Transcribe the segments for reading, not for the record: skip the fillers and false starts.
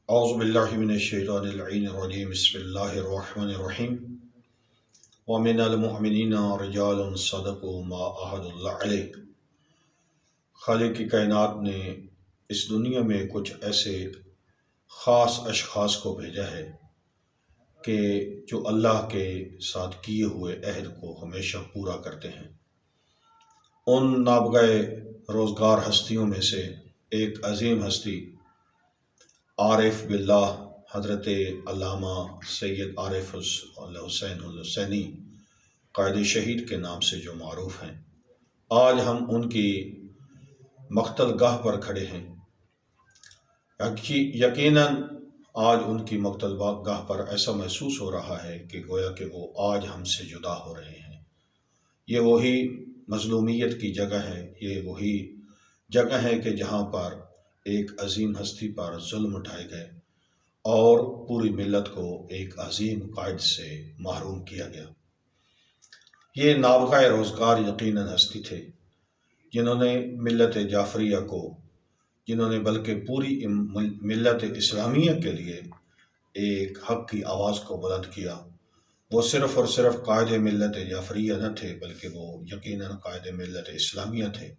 اعوذ باللہ من الشیطان اللعین الرجیم بسم اللہ الرحمن الرحیم ومن المؤمنین رجال صدقوا ما عاہدوا اللہ علیہ۔ خالق کائنات نے اس دنیا میں کچھ ایسے خاص اشخاص کو بھیجا ہے کہ جو اللہ کے ساتھ کیے ہوئے عہد کو ہمیشہ پورا کرتے ہیں۔ ان نابغہ روزگار ہستیوں میں سے ایک عظیم ہستی عارف باللہ حضرت علامہ سید عارف حسین الحسینی قائد شہید کے نام سے جو معروف ہیں، آج ہم ان کی مقتل گاہ پر کھڑے ہیں۔ یقیناً آج ان کی مقتل گاہ پر ایسا محسوس ہو رہا ہے کہ گویا کہ وہ آج ہم سے جدا ہو رہے ہیں۔ یہ وہی مظلومیت کی جگہ ہے، یہ وہی جگہ ہے کہ جہاں پر ایک عظیم ہستی پر ظلم اٹھائے گئے اور پوری ملت کو ایک عظیم قائد سے محروم کیا گیا۔ یہ نابغہ روزگار یقیناً ہستی تھے جنہوں نے ملت جعفریہ کو، جنہوں نے بلکہ پوری ملت اسلامیہ کے لیے ایک حق کی آواز کو بلند کیا۔ وہ صرف اور صرف قائد ملت جعفریہ نہ تھے بلکہ وہ یقیناً قائد ملت اسلامیہ تھے۔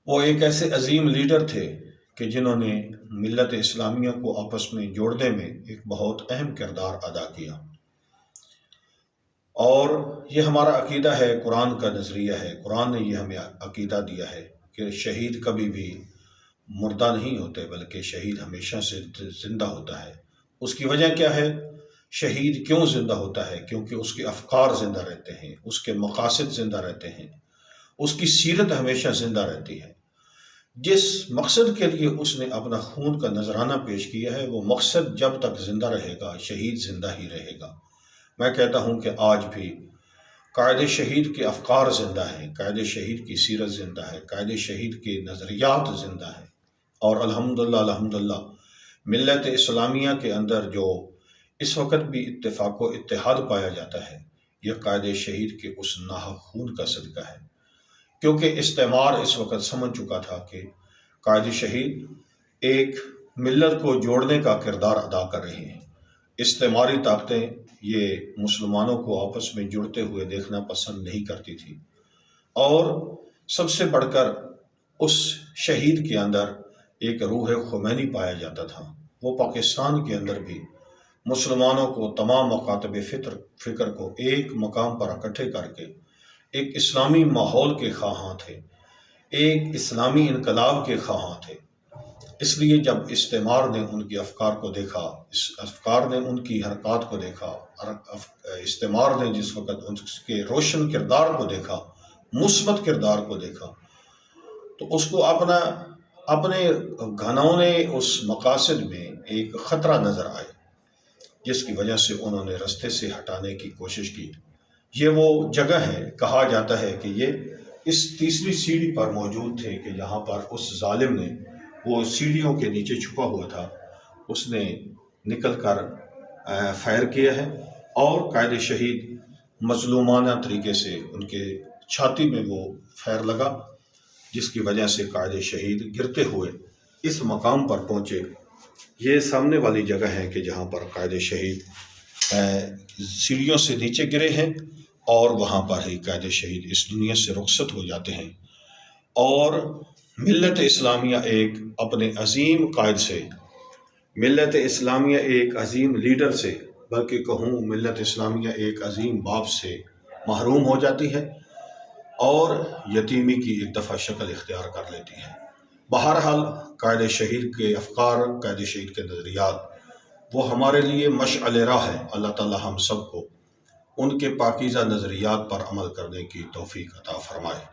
وہ ایک ایسے عظیم لیڈر تھے کہ جنہوں نے ملت اسلامیہ کو آپس میں جوڑنے میں ایک بہت اہم کردار ادا کیا۔ اور یہ ہمارا عقیدہ ہے، قرآن کا نظریہ ہے، قرآن نے یہ ہمیں عقیدہ دیا ہے کہ شہید کبھی بھی مردہ نہیں ہوتے بلکہ شہید ہمیشہ سے زندہ ہوتا ہے۔ اس کی وجہ کیا ہے؟ شہید کیوں زندہ ہوتا ہے؟ کیونکہ اس کے افکار زندہ رہتے ہیں، اس کے مقاصد زندہ رہتے ہیں، اس کی سیرت ہمیشہ زندہ رہتی ہے۔ جس مقصد کے لیے اس نے اپنا خون کا نذرانہ پیش کیا ہے، وہ مقصد جب تک زندہ رہے گا شہید زندہ ہی رہے گا۔ میں کہتا ہوں کہ آج بھی قائد شہید کے افکار زندہ ہیں، قائد شہید کی سیرت زندہ ہے، قائد شہید کے نظریات زندہ ہیں، اور الحمدللہ ملت اسلامیہ کے اندر جو اس وقت بھی اتفاق و اتحاد پایا جاتا ہے، یہ قائد شہید کے اس ناحق خون کا صدقہ ہے۔ کیونکہ استعمار اس وقت سمجھ چکا تھا کہ قائد شہید ایک ملت کو جوڑنے کا کردار ادا کر رہے ہیں۔ استعماری طاقتیں یہ مسلمانوں کو آپس میں جڑتے ہوئے دیکھنا پسند نہیں کرتی تھی، اور سب سے بڑھ کر اس شہید کے اندر ایک روح خمینی پایا جاتا تھا۔ وہ پاکستان کے اندر بھی مسلمانوں کو، تمام مکاتب فکر کو ایک مقام پر اکٹھے کر کے ایک اسلامی ماحول کے خواہاں تھے، ایک اسلامی انقلاب کے خواہاں تھے۔ اس لیے جب استعمار نے ان کے افکار کو دیکھا، افکار نے ان کی حرکات کو دیکھا، استعمار نے جس وقت ان کے روشن کردار کو دیکھا، مثبت کردار کو دیکھا، تو اس کو اپنے گھنونے اس مقاصد میں ایک خطرہ نظر آئے، جس کی وجہ سے انہوں نے رستے سے ہٹانے کی کوشش کی۔ یہ وہ جگہ ہے، کہا جاتا ہے کہ یہ اس تیسری سیڑھی پر موجود تھے کہ جہاں پر اس ظالم نے، وہ سیڑھیوں کے نیچے چھپا ہوا تھا، اس نے نکل کر فائر کیا ہے، اور قائد شہید مظلومانہ طریقے سے ان کے چھاتی میں وہ فائر لگا، جس کی وجہ سے قائد شہید گرتے ہوئے اس مقام پر پہنچے۔ یہ سامنے والی جگہ ہے کہ جہاں پر قائد شہید سیڑھیوں سے نیچے گرے ہیں، اور وہاں پر ہی قائد شہید اس دنیا سے رخصت ہو جاتے ہیں۔ اور ملت اسلامیہ ایک اپنے عظیم قائد سے، ملت اسلامیہ ایک عظیم لیڈر سے، بلکہ کہوں ملت اسلامیہ ایک عظیم باپ سے محروم ہو جاتی ہے اور یتیمی کی ایک دفعہ شکل اختیار کر لیتی ہے۔ بہرحال قائد شہید کے افکار، قائد شہید کے نظریات، وہ ہمارے لیے مشعل راہ ہے۔ اللہ تعالی ہم سب کو ان کے پاکیزہ نظریات پر عمل کرنے کی توفیق عطا فرمائے۔